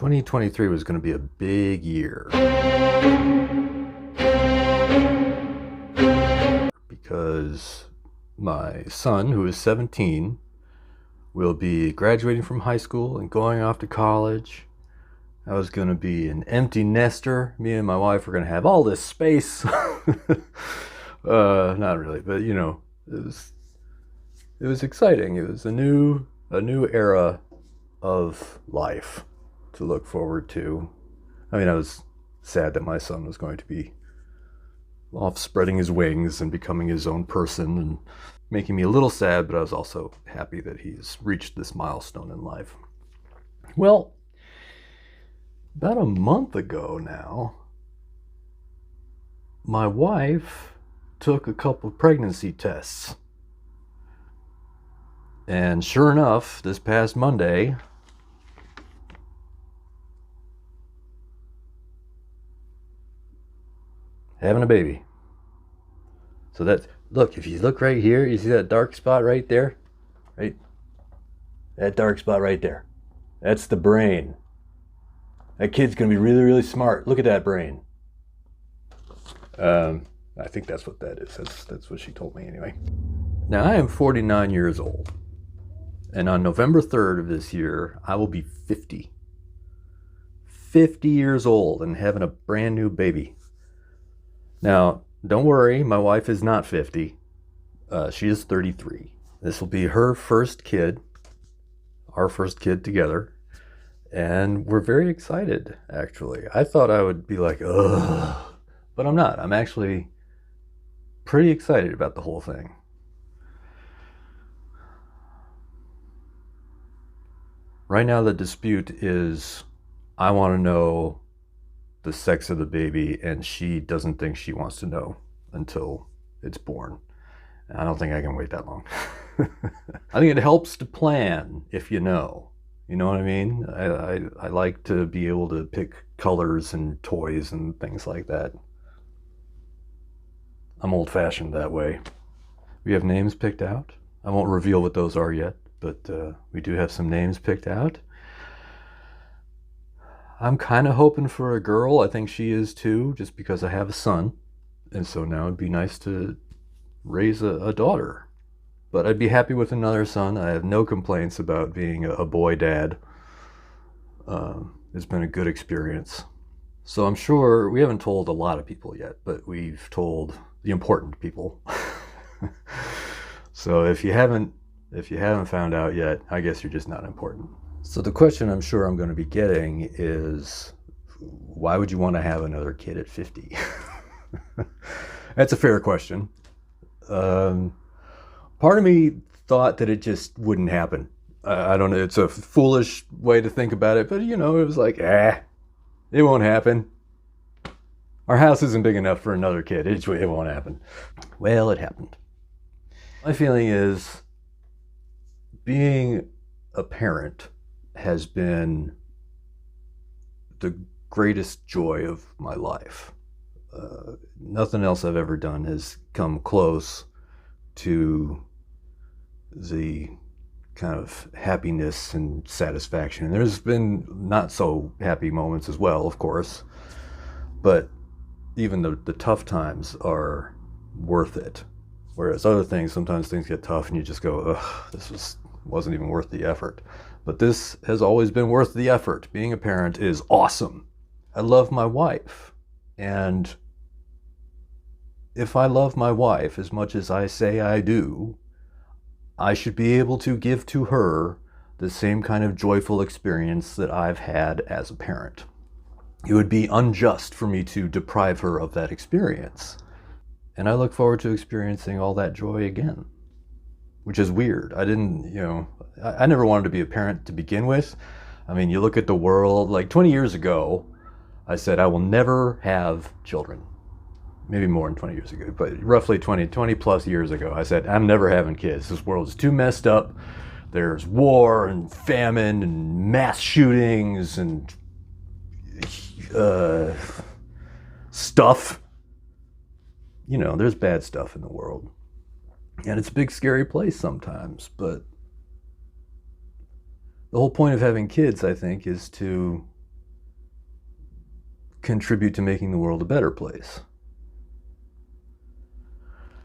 2023 was going to be a big year because my son, who is 17, will be graduating from high school and going off to college. I was going to be an empty nester. Me and my wife were going to have all this space. Not really, but it was exciting. It was a new era of life to look forward to. I mean, I was sad that my son was going to be off spreading his wings and becoming his own person, and making me a little sad, but I was also happy that he's reached this milestone in life. Well, about a month ago now, my wife took a couple pregnancy tests. And sure enough, this past Monday, having a baby. So that's, look, if you look right here, you see that dark spot right there? Right? That dark spot right there. That's the brain. That kid's gonna be really, really smart. Look at that brain. I think that's what that is. That's what she told me anyway. Now, I am 49 years old. And on November 3rd of this year, I will be 50. 50 years old and having a brand new baby. Now, don't worry, my wife is not 50. She is 33. This will be her first kid, our first kid together. And we're very excited, actually. I thought I would be like, ugh, but I'm not. I'm actually pretty excited about the whole thing. Right now, the dispute is I want to know the sex of the baby, and she doesn't think she wants to know until it's born. I don't think I can wait that long. I think it helps to plan if you know. You know what I mean? I like to be able to pick colors and toys and things like that. I'm old-fashioned that way. We have names picked out. I won't reveal what those are yet, but we do have some names picked out. I'm kind of hoping for a girl. I think she is too, just because I have a son. And so now it'd be nice to raise a daughter. But I'd be happy with another son. I have no complaints about being a boy dad. It's been a good experience. So I'm sure we haven't told a lot of people yet, but we've told the important people. So if you haven't found out yet, I guess you're just not important. So the question I'm sure I'm going to be getting is, why would you want to have another kid at 50? That's a fair question. Part of me thought that it just wouldn't happen. I don't know, it's a foolish way to think about it, but it was like, it won't happen. Our house isn't big enough for another kid. It won't happen. Well, it happened. My feeling is being a parent has been the greatest joy of my life. Nothing else I've ever done has come close to the kind of happiness and satisfaction. And there's been not so happy moments as well, of course, but even the tough times are worth it. Whereas other things, sometimes things get tough and you just go, ugh, this wasn't even worth the effort. But this has always been worth the effort. Being a parent is awesome. I love my wife. And if I love my wife as much as I say I do, I should be able to give to her the same kind of joyful experience that I've had as a parent. It would be unjust for me to deprive her of that experience. And I look forward to experiencing all that joy again, which is weird. I never wanted to be a parent to begin with. I mean, you look at the world, like 20 years ago, I said I will never have children. Maybe more than 20 years ago, but roughly 20 plus years ago, I said, I'm never having kids. This world is too messed up. There's war and famine and mass shootings and stuff. There's bad stuff in the world. And it's a big, scary place sometimes, but the whole point of having kids, I think, is to contribute to making the world a better place.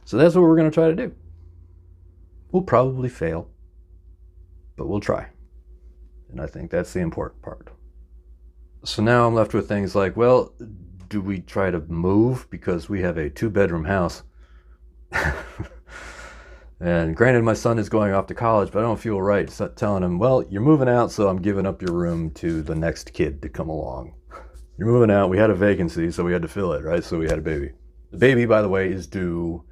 So that's what we're going to try to do. We'll probably fail, but we'll try. And I think that's the important part. So now I'm left with things like, well, do we try to move because we have a 2-bedroom house? And granted, my son is going off to college, but I don't feel right telling him, well, you're moving out, so I'm giving up your room to the next kid to come along. You're moving out. We had a vacancy, so we had to fill it, right? So we had a baby. The baby, by the way, is due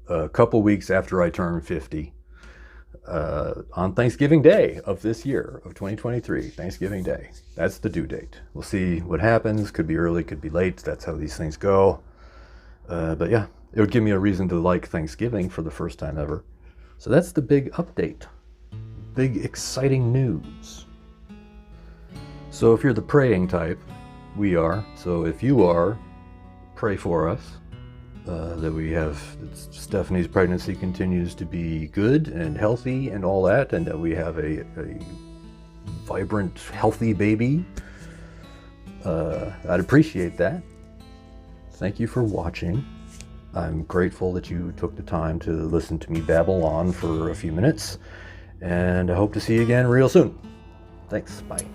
a couple weeks after I turn 50. On Thanksgiving Day of this year, of 2023, Thanksgiving Day. That's the due date. We'll see what happens. Could be early, could be late. That's how these things go. But yeah, it would give me a reason to like Thanksgiving for the first time ever. So that's the big update. Big exciting news. So if you're the praying type, we are. So if you are, pray for us. That Stephanie's pregnancy continues to be good and healthy and all that, and that we have a vibrant, healthy baby. I'd appreciate that. Thank you for watching. I'm grateful that you took the time to listen to me babble on for a few minutes, and I hope to see you again real soon. Thanks. Bye.